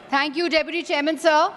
Thank you, Deputy Chairman, sir.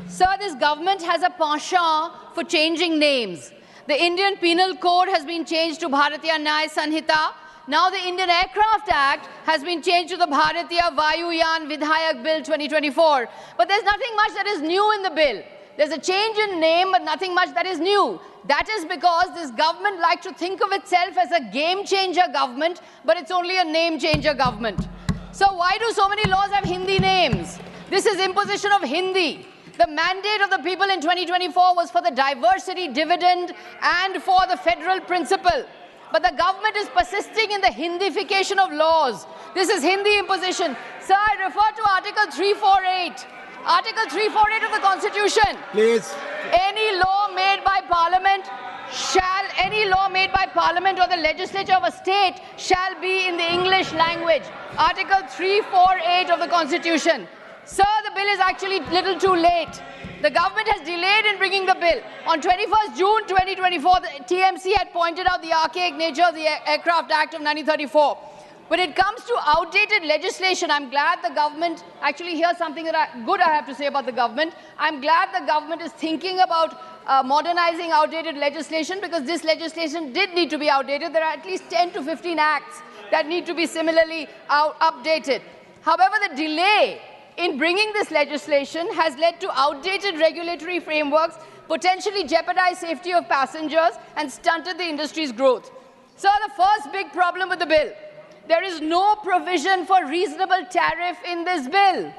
Sir, this government has a penchant for changing names. The Indian Penal Code has been changed to Bharatiya Nyaya Sanhita. Now the Indian Aircraft Act has been changed to the Bharatiya Vayuyan Vidhayak Bill 2024. But there's nothing much that is new in the bill. There's a change in name, but nothing much that is new. That is because this government likes to think of itself as a game-changer government, but it's only a name-changer government. So why do so many laws have Hindi names? This is imposition of Hindi. The mandate of the people in 2024 was for the diversity dividend and for the federal principle. But the government is persisting in the Hindification of laws. This is Hindi imposition. Sir, I refer to Article 348. Article 348 of the Constitution. Please. Any law made by Parliament or the legislature of a state shall be in the English language. Article 348 of the Constitution. Sir, the bill is actually a little too late. The government has delayed in bringing the bill. On 21st June 2024, the TMC had pointed out the archaic nature of the Aircraft Act of 1934. When it comes to outdated legislation, I'm glad the government, actually here's something that I have to say about the government. I'm glad the government is thinking about modernizing outdated legislation, because this legislation did need to be outdated. There are at least 10 to 15 acts that need to be similarly updated. However, the delay in bringing this legislation has led to outdated regulatory frameworks, potentially jeopardized safety of passengers, and stunted the industry's growth. So the first big problem with the bill, there is no provision for reasonable tariff in this bill.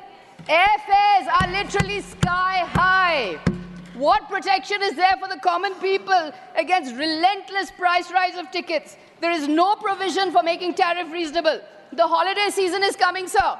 Airfares are literally sky high. What protection is there for the common people against relentless price rise of tickets? There is no provision for making tariff reasonable. The holiday season is coming, sir.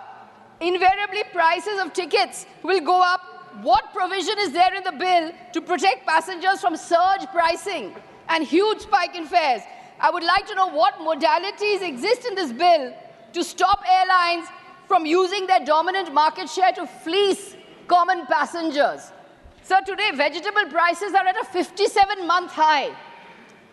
Invariably, prices of tickets will go up. What provision is there in the bill to protect passengers from surge pricing and huge spike in fares? I would like to know what modalities exist in this bill to stop airlines from using their dominant market share to fleece common passengers. So today, vegetable prices are at a 57-month high.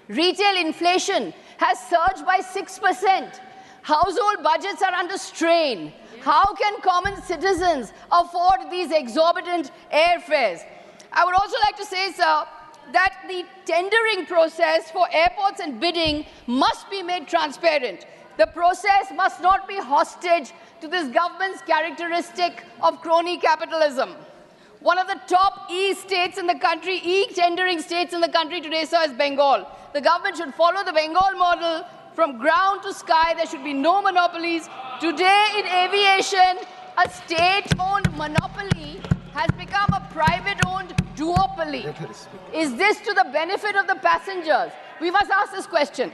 Retail inflation has surged by 6%. Household budgets are under strain. How can common citizens afford these exorbitant airfares? I would also like to say, sir, that the tendering process for airports and bidding must be made transparent. The process must not be hostage to this government's characteristic of crony capitalism. One of the top e-states in the country, e-tendering states in the country today, sir, is Bengal. The government should follow the Bengal model. From ground to sky, there should be no monopolies. Today in aviation, a state-owned monopoly has become a private-owned duopoly. Is this to the benefit of the passengers? We must ask this question.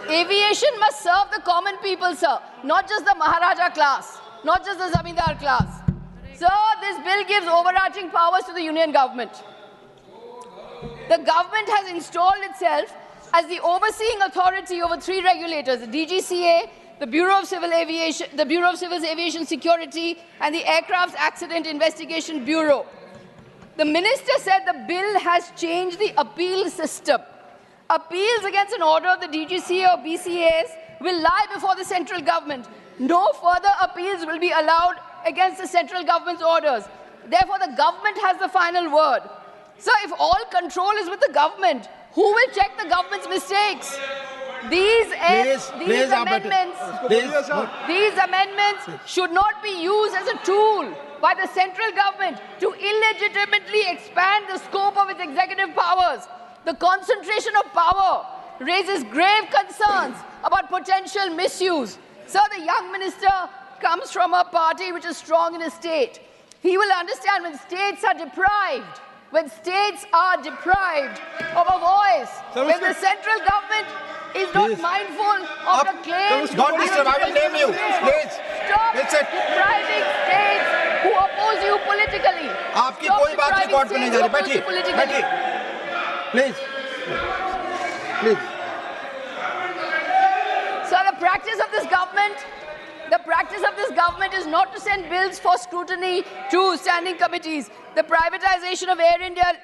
Aviation must serve the common people, sir, not just the Maharaja class, not just the Zamindar class. Sir, this bill gives overarching powers to the union government. The government has installed itself as the overseeing authority over 3 regulators, the DGCA, the Bureau of Civil Aviation, the Bureau of Civil Aviation Security, and the Aircraft Accident Investigation Bureau. The minister said the bill has changed the appeal system. Appeals against an order of the DGCA or BCAs will lie before the central government. No further appeals will be allowed against the central government's orders. Therefore, the government has the final word. So if all control is with the government, who will check the government's mistakes? These amendments should not be used as a tool by the central government to illegitimately expand the scope of its executive powers. The concentration of power raises grave concerns about potential misuse. Sir, the young minister comes from a party which is strong in a state. He will understand when states are deprived of a voice, when the central government is not mindful of the claims. Don't disturb, I will name you. Please. Stop depriving states who oppose you politically. आपकी कोई बात record पे नहीं जा रही. बैठिए. Please. So the practice of this government is not to send bills for scrutiny to standing committees. The privatization of Air India,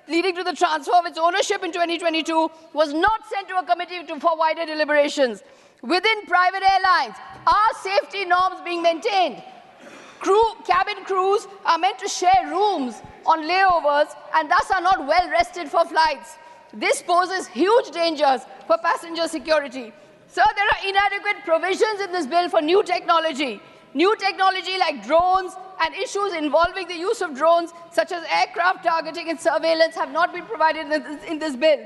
leading to the transfer of its ownership in 2022, was not sent to a committee for wider deliberations. Within private airlines, are safety norms being maintained? Cabin crews are meant to share rooms on layovers and thus are not well rested for flights. This poses huge dangers for passenger security. Sir, there are inadequate provisions in this bill for new technology. New technology like drones and issues involving the use of drones, such as aircraft targeting and surveillance, have not been provided in this bill.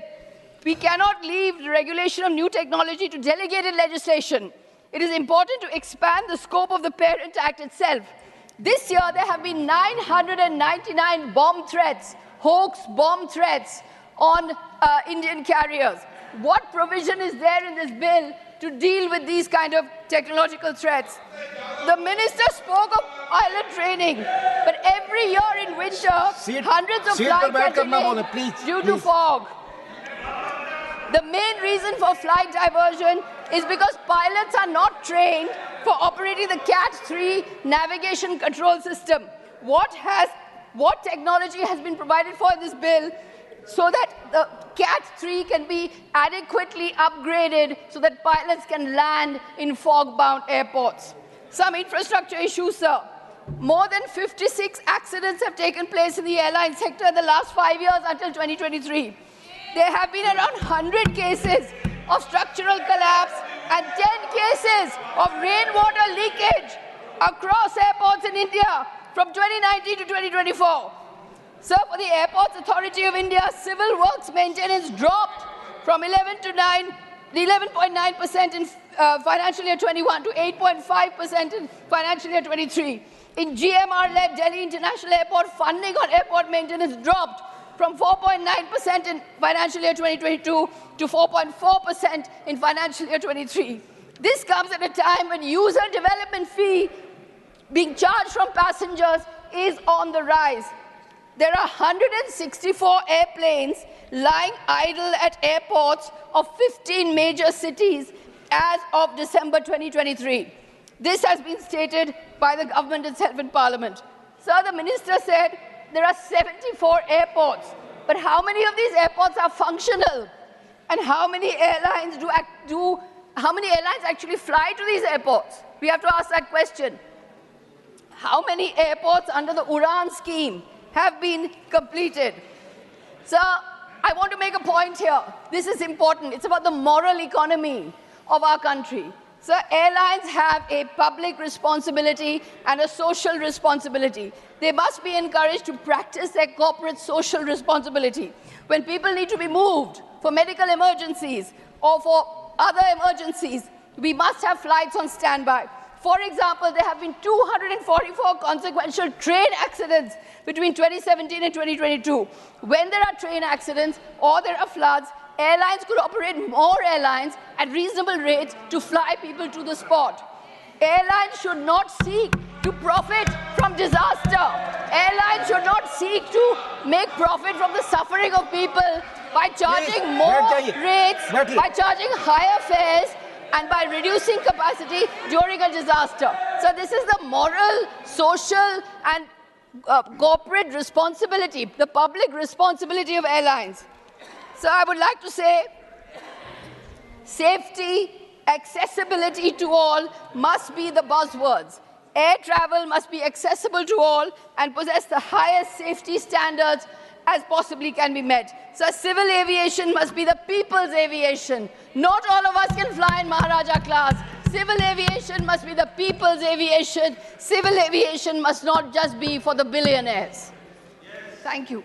We cannot leave the regulation of new technology to delegated legislation. It is important to expand the scope of the Parent Act itself. This year, there have been 999 bomb threats, hoax bomb threats on Indian carriers. What provision is there in this bill to deal with these kind of technological threats? The minister spoke of pilot training, but every year in winter, hundreds of flights are delayed due to fog. The main reason for flight diversion is because pilots are not trained for operating the CAT-3 navigation control system. What technology has been provided for in this bill so that the CAT-3 can be adequately upgraded so that pilots can land in fog-bound airports? Some infrastructure issues, sir. More than 56 accidents have taken place in the airline sector in the last 5 years until 2023. There have been around 100 cases of structural collapse and 10 cases of rainwater leakage across airports in India from 2019 to 2024. Sir, for the Airports Authority of India, civil works maintenance dropped from 11.9% in financial year 21 to 8.5% in financial year 23. In GMR-led Delhi International Airport, funding on airport maintenance dropped from 4.9% in financial year 2022 to 4.4% in financial year 23. This comes at a time when user development fee being charged from passengers is on the rise. There are 164 airplanes lying idle at airports of 15 major cities as of December 2023. This has been stated by the government itself in Parliament. Sir, the minister said there are 74 airports, but how many of these airports are functional? And how many airlines actually fly to these airports? We have to ask that question. How many airports under the UDAN scheme have been completed? Sir, I want to make a point here. This is important. It's about the moral economy of our country. So airlines have a public responsibility and a social responsibility. They must be encouraged to practice their corporate social responsibility. When people need to be moved for medical emergencies or for other emergencies, we must have flights on standby. For example, there have been 244 consequential train accidents between 2017 and 2022. When there are train accidents or there are floods, airlines could operate more airlines at reasonable rates to fly people to the spot. Airlines should not seek to profit from disaster. Airlines should not seek to make profit from the suffering of people by charging more rates, by charging higher fares, and by reducing capacity during a disaster. So this is the moral, social, and corporate responsibility, the public responsibility of airlines. So I would like to say, safety, accessibility to all must be the buzzwords. Air travel must be accessible to all and possess the highest safety standards as possibly can be met. So civil aviation must be the people's aviation. Not all of us can fly in Maharaja class. Civil aviation must be the people's aviation. Civil aviation must not just be for the billionaires. Thank you.